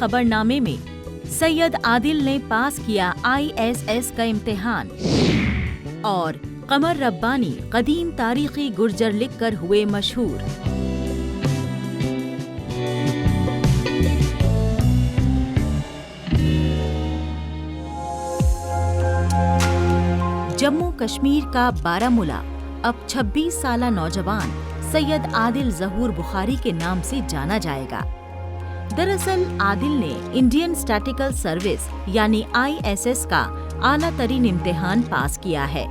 खबर नामे में सैयद आदिल ने पास किया ISS का इम्तिहान और कमर रब्बानी कदीम तारीखी गुर्जर लिखकर हुए मशहूर। जम्मू कश्मीर का बारामूला अब 26 साला नौजवान सैयद आदिल ज़हूर बुखारी के नाम से जाना जाएगा। दरअसल आदिल ने इंडियन स्टैटिकल सर्विस यानी ISS का आला तरीन इम्तिहान पास किया है।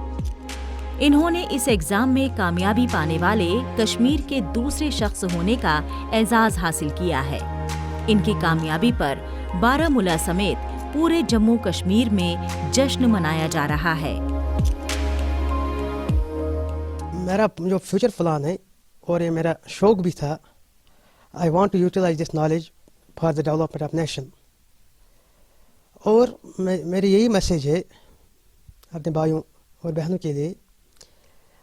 इन्होंने इस एग्जाम में कामयाबी पाने वाले कश्मीर के दूसरे शख्स होने का एजाज़ हासिल किया है। इनकी कामयाबी पर बारामूला समेत पूरे जम्मू कश्मीर में जश्न मनाया जा रहा है। मेरा जो फ्यूचर प्लान है और ये मेरा शौक भी था, I want to utilize this knowledge for the development of nation. और मेरी यही मैसेज है अपने भाइयों और बहनों के लिए,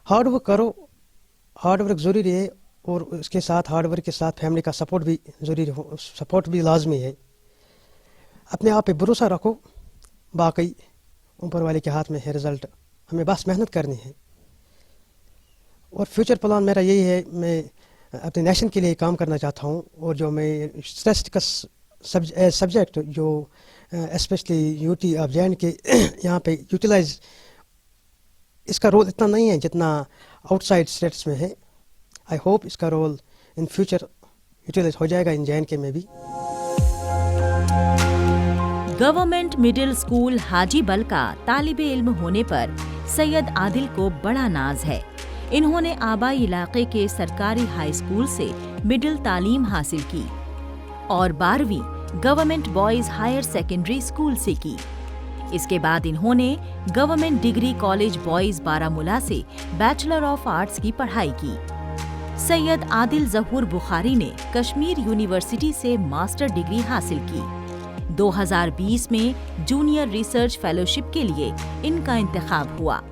हार्ड वर्क करो, हार्ड वर्क ज़रूरी है और उसके साथ हार्ड वर्क के साथ फैमिली का सपोर्ट भी ज़रूरी हो, सपोर्ट भी लाजमी है। अपने आप पे भरोसा रखो, बाकी ऊपर वाले के हाथ में है रिज़ल्ट, हमें बस मेहनत करनी है। और फ्यूचर प्लान मेरा यही है, मैं अपने नेशन के लिए काम करना चाहता हूँ और जो मैं स्टैटिस्टिक्स सब्जेक्ट जो specially UT of J and के यहाँ पे यूटिलाइज, इसका रोल इतना नहीं है जितना आउटसाइड स्टेट्स में है। आई होप इसका रोल इन फ्यूचर यूटिलाइज हो जाएगा इन जे एंड के में भी। गवर्नमेंट मिडिल स्कूल हाजीबल का तालिबे इल्म होने पर सैयद आदिल को बड़ा नाज है। इन्होंने आबाई इलाके के सरकारी हाई स्कूल से मिडिल तालीम हासिल की और 12वीं government boys higher secondary school से की। इसके बाद इन्होंने government degree college boys Baramulla से बैचलर ऑफ आर्ट्स की पढ़ाई की। सैयद आदिल ज़हूर बुखारी ने कश्मीर यूनिवर्सिटी से मास्टर डिग्री हासिल की। 2020 में जूनियर रिसर्च फेलोशिप के लिए इनका इंतखाब हुआ।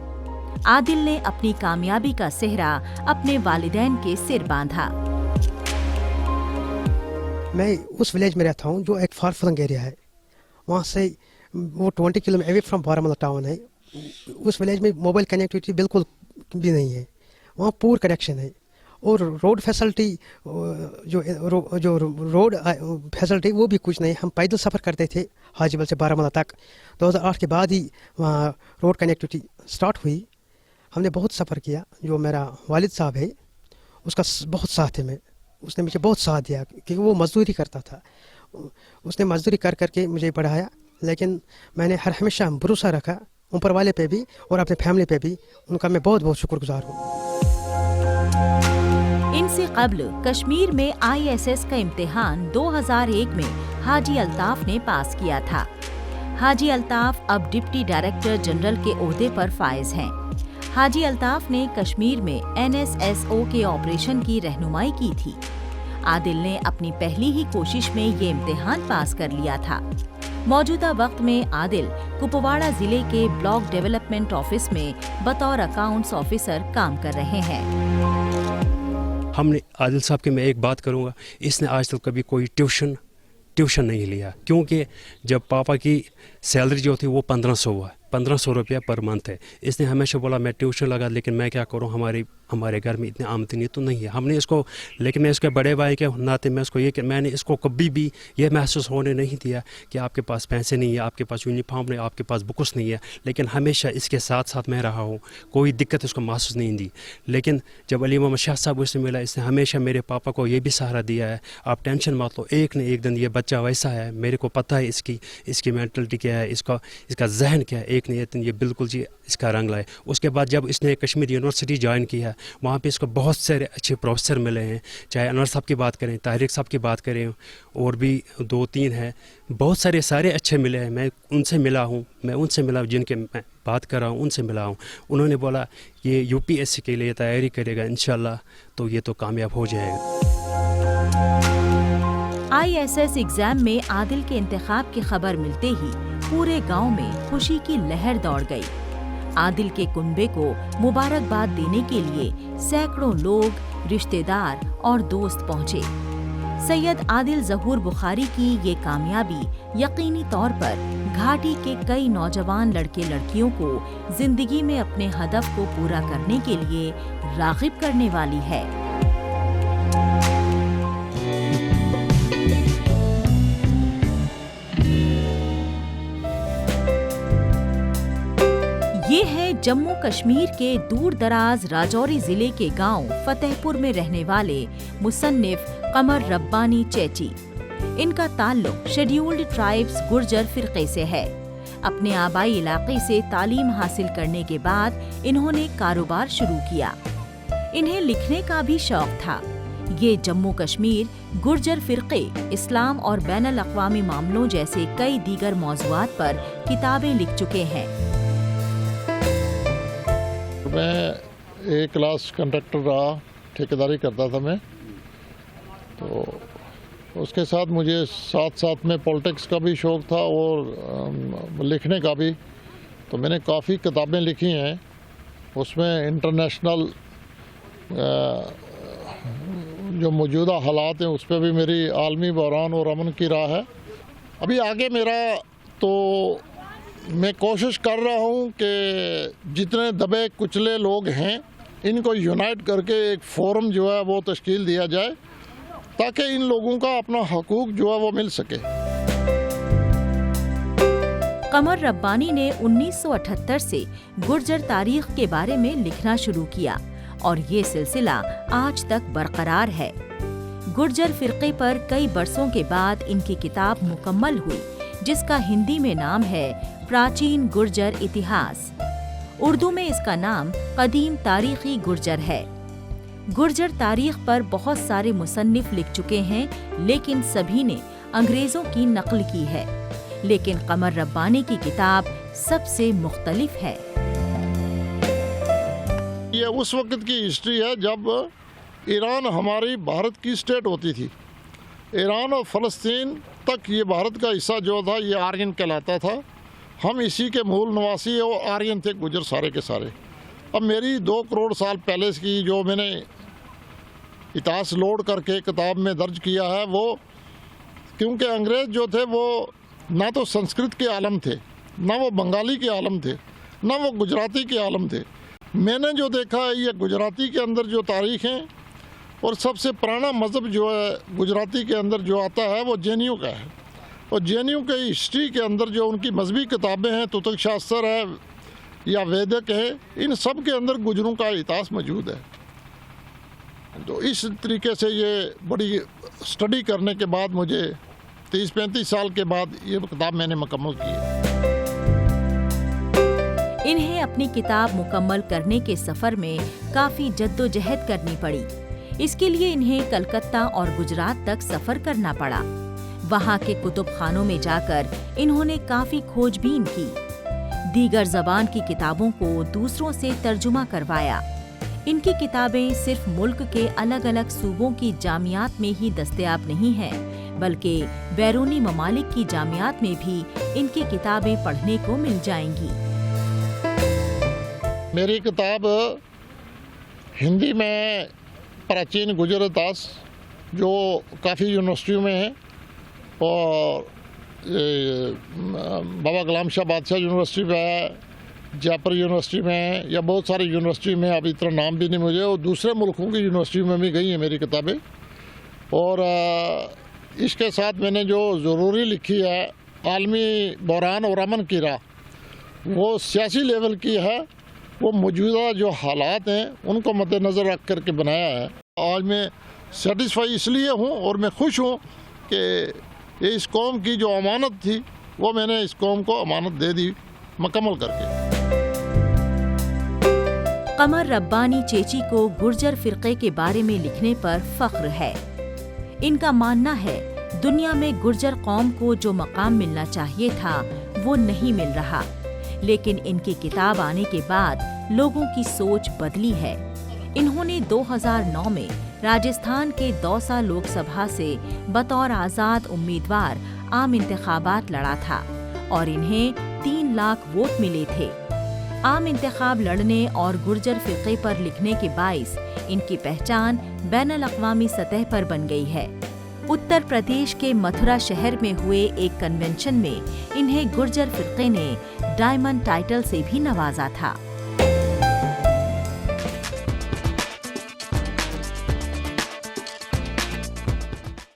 आदिल ने अपनी कामयाबी का सेहरा अपने वालिदैन के सिर बांधा। मैं उस विलेज में रहता हूँ जो एक फार फ्लंग एरिया है, वहाँ से वो 20 kilometre away from Baramulla town है। उस विलेज में मोबाइल कनेक्टिविटी बिल्कुल भी नहीं है, वहाँ पूर कनेक्शन है और रोड फैसिलिटी जो रोड फैसिलिटी वो भी कुछ नहीं। हम पैदल सफ़र करते थे हाजीबल से बारामूला तक। 2008 के बाद ही वहाँ रोड कनेक्टिविटी स्टार्ट हुई। हमने बहुत सफ़र किया। जो मेरा वालिद साहब है उसका बहुत साथ है, मैं उसने मुझे बहुत साथ दिया क्योंकि वो मज़दूरी करता था। उसने मज़दूरी कर करके मुझे पढ़ाया, लेकिन मैंने हमेशा भरोसा रखा ऊपर वाले पे भी और अपने फैमिली पे भी। उनका मैं बहुत बहुत शुक्रगुजार हूँ। इनसे कब्ल कश्मीर में ISS का इम्तिहान 2001 में हाजी अल्ताफ़ ने पास किया था। हाजी अल्ताफ़ अब डिप्टी डायरेक्टर जनरल के ओहदे पर फाइज हैं। हाजी अल्ताफ़ ने कश्मीर में NSSO के ऑपरेशन की रहनुमाई की थी। आदिल ने अपनी पहली ही कोशिश में ये इम्तिहान पास कर लिया था। मौजूदा वक्त में आदिल कुपवाड़ा जिले के ब्लॉक डेवलपमेंट ऑफिस में बतौर अकाउंट्स ऑफिसर काम कर रहे हैं। हमने आदिल साहब की मैं एक बात करूँगा, इसने आज तक कभी कोई ट्यूशन नहीं लिया, क्योंकि जब पापा की सैलरी जो थी वो 1500 हुआ, 1500 रुपया पर मंथ है। इसने हमेशा बोला मैं ट्यूशन लगा, लेकिन मैं क्या करूं, हमारे घर में इतनी आमदनी तो नहीं है। हमने इसको, लेकिन मैं इसके बड़े भाई के नाते मैं इसको मैंने इसको कभी भी ये महसूस होने नहीं दिया कि आपके पास पैसे नहीं है, आपके पास यूनिफॉर्म नहीं, आपके पास बुक्स नहीं है। लेकिन हमेशा इसके साथ साथ मैं रहा हूँ, कोई दिक्कत इसको महसूस नहीं दी। लेकिन जब अली मोहम्मद शाह साहब उससे मिला, इसने हमेशा मेरे पापा को ये भी सहारा दिया है, आप टेंशन मत लो, एक न एक दिन ये बच्चा वैसा है, मेरे को पता है इसकी मेंटलिटी क्या है, इसका जहन क्या है, एक न एक दिन ये बिल्कुल जी इसका रंग लाए। उसके बाद जब इसने कश्मीर यूनिवर्सिटी ज्वाइन किया, वहाँ पे इसको बहुत सारे अच्छे प्रोफेसर मिले हैं, चाहे अनवर साहब की बात करें, तारिक साहब की बात करें, और भी 2-3 हैं, बहुत सारे अच्छे मिले हैं। मैं उनसे मिला हूँ, जिनके मैं बात कर रहा हूँ उनसे मिला हूँ। उन्होंने बोला ये UPSC के लिए तैयारी करेगा इंशाल्लाह, तो ये तो कामयाब हो जाएगा। ISS एग्जाम में आदिल के इंतखाब की खबर मिलते ही पूरे गांव में खुशी की लहर दौड़ गई। आदिल के कुनबे को मुबारकबाद देने के लिए सैकड़ों लोग, रिश्तेदार और दोस्त पहुंचे। सैयद आदिल ज़हूर बुखारी की ये कामयाबी यकीनी तौर पर घाटी के कई नौजवान लड़के लड़कियों को जिंदगी में अपने हदफ को पूरा करने के लिए राग़िब करने वाली है। ये है जम्मू कश्मीर के दूर दराज राजौरी जिले के गांव फतेहपुर में रहने वाले मुसन्निफ कमर रब्बानी चेची। इनका ताल्लुक शेड्यूल्ड ट्राइब्स गुर्जर फिरके से है। अपने आबाई इलाके से तालीम हासिल करने के बाद इन्होंने कारोबार शुरू किया। इन्हें लिखने का भी शौक था। ये जम्मू कश्मीर गुर्जर फिरके, इस्लाम और बैनुल अक़वामी मामलों जैसे कई दीगर मौज़ूआत पर किताबें लिख चुके हैं। मैं एक क्लास कंडक्टर रहा, ठेकेदारी करता था मैं, तो उसके साथ मुझे साथ साथ में पॉलिटिक्स का भी शौक़ था और लिखने का भी। तो मैंने काफ़ी किताबें लिखी हैं। उसमें इंटरनेशनल जो मौजूदा हालात हैं उस पर भी मेरी आलमी बहरान और अमन की राह है। अभी आगे मेरा तो मैं कोशिश कर रहा हूँ कि जितने दबे कुचले लोग हैं इनको यूनाइट करके एक फोरम जो है वो तश्कील दिया जाए ताकि इन लोगों का अपना हकूक जो है वो मिल सके। कमर रब्बानी ने 1978 से गुर्जर तारीख के बारे में लिखना शुरू किया और ये सिलसिला आज तक बरकरार है। गुर्जर फिरके पर कई बरसों के बाद इनकी किताब मुकम्मल हुई, जिसका हिंदी में नाम है प्राचीन गुर्जर इतिहास। उर्दू में इसका नाम कदीम तारीखी गुर्जर है। गुर्जर तारीख पर बहुत सारे मुसन्निफ लिख चुके हैं, लेकिन सभी ने अंग्रेजों की नकल की है। लेकिन कमर रब्बानी की किताब सबसे मुख्तलिफ है। ये उस वक्त की हिस्ट्री है जब ईरान हमारी भारत की स्टेट होती थी। ईरान और फ़लस्तीन तक ये भारत का हिस्सा जो था ये आर्यन कहलाता था। हम इसी के मूल निवासी और आर्यन थे गुजर सारे के सारे। अब मेरी 2 करोड़ साल पहले की जो मैंने इतिहास लोड करके किताब में दर्ज किया है, वो क्योंकि अंग्रेज़ जो थे वो ना तो संस्कृत के आलम थे, ना वो बंगाली के आलम थे, ना वो गुजराती के आलम थे। मैंने जो देखा है ये गुजराती के अंदर जो तारीख है और सबसे पुराना मज़हब जो है गुजराती के अंदर जो आता है वो जैनियों का है। और जैनियों के हिस्ट्री के अंदर जो उनकी मजहबी किताबें हैं, तुतक शास्त्र है या वेदक है, इन सब के अंदर गुजरों का इतिहास मौजूद है। तो इस तरीके से ये बड़ी स्टडी करने के बाद मुझे 30-35 साल के बाद ये किताब मैंने मुकम्मल की है। इन्हें अपनी किताब मुकम्मल करने के सफ़र में काफ़ी जद्दोजहद करनी पड़ी। इसके लिए इन्हें कलकत्ता और गुजरात तक सफ़र करना पड़ा। वहाँ के कुतुब खानों में जाकर इन्होंने काफ़ी खोजबीन की। दीगर ज़बान की किताबों को दूसरों से तर्जुमा करवाया। इनकी किताबें सिर्फ मुल्क के अलग अलग सूबों की जामियात में ही दस्तयाब नहीं हैं, बल्कि बैरूनी ममालिक की जामियात में भी इनकी किताबें पढ़ने को मिल जाएंगी। मेरी किताब हिंदी में प्राचीन गुजर इतिहास जो काफ़ी यूनिवर्सिटियों में है और बाबा गुलाम शाह बादशाह यूनिवर्सिटी में है, जयपुर यूनिवर्सिटी में है, या बहुत सारी यूनिवर्सिटी में, अभी इतना नाम भी नहीं मुझे, और दूसरे मुल्कों की यूनिवर्सिटी में भी गई हैं मेरी किताबें। और इसके साथ मैंने जो ज़रूरी लिखी है आलमी बहरान और अमन की राह, वो सियासी लेवल की है। वो मौजूदा जो हालात हैं उनको मद्देनज़र रख करके बनाया है। आज मैं सेटिस्फाई इसलिए हूँ और मैं खुश हूँ कि ये इस कौम की जो अमानत थी वो मैंने इस कौम को अमानत दे दी मुकम्मल करके। कमर रब्बानी चेची को गुर्जर फिरके के बारे में लिखने पर फख्र है। इनका मानना है दुनिया में गुर्जर कौम को जो मकाम मिलना चाहिए था वो नहीं मिल रहा, लेकिन इनकी किताब आने के बाद लोगों की सोच बदली है। इन्होंने 2009 में राजस्थान के दौसा लोकसभा से बतौर आज़ाद उम्मीदवार आम इंतखाबात लड़ा था और इन्हें 3 लाख वोट मिले थे। आम इंतखाब लड़ने और गुर्जर फिरके पर लिखने के बाइस इनकी पहचान बैनुल अक़वामी सतह पर बन गई है। उत्तर प्रदेश के मथुरा शहर में हुए एक कन्वेंशन में इन्हें गुर्जर फिरके ने डायमंड टाइटल से भी नवाजा था।